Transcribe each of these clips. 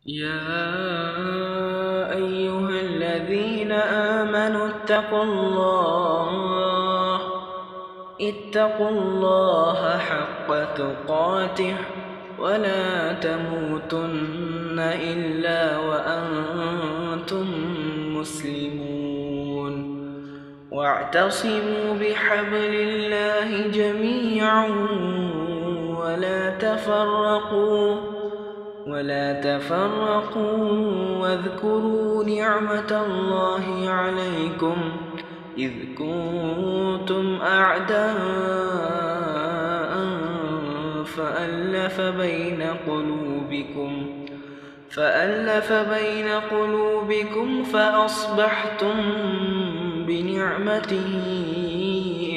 يا أيها الذين آمنوا اتقوا الله حق تقاته ولا تموتن إلا وأنتم مسلمون واعتصموا بحبل الله جميعا ولا تفرقوا واذكروا نعمة الله عليكم إذ كنتم أعداء فألف بين قلوبكم فأصبحتم بنعمته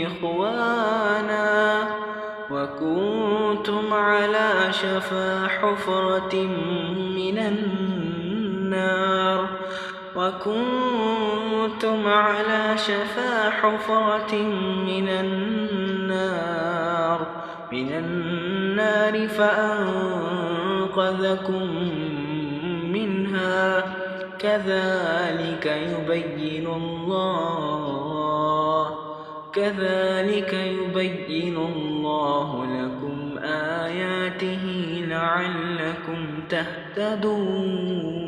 إخوانا وكنتم على شفا حفرة من النار فأنقذكم منها كذلك يبين الله لكم آياته لعلكم تهتدون.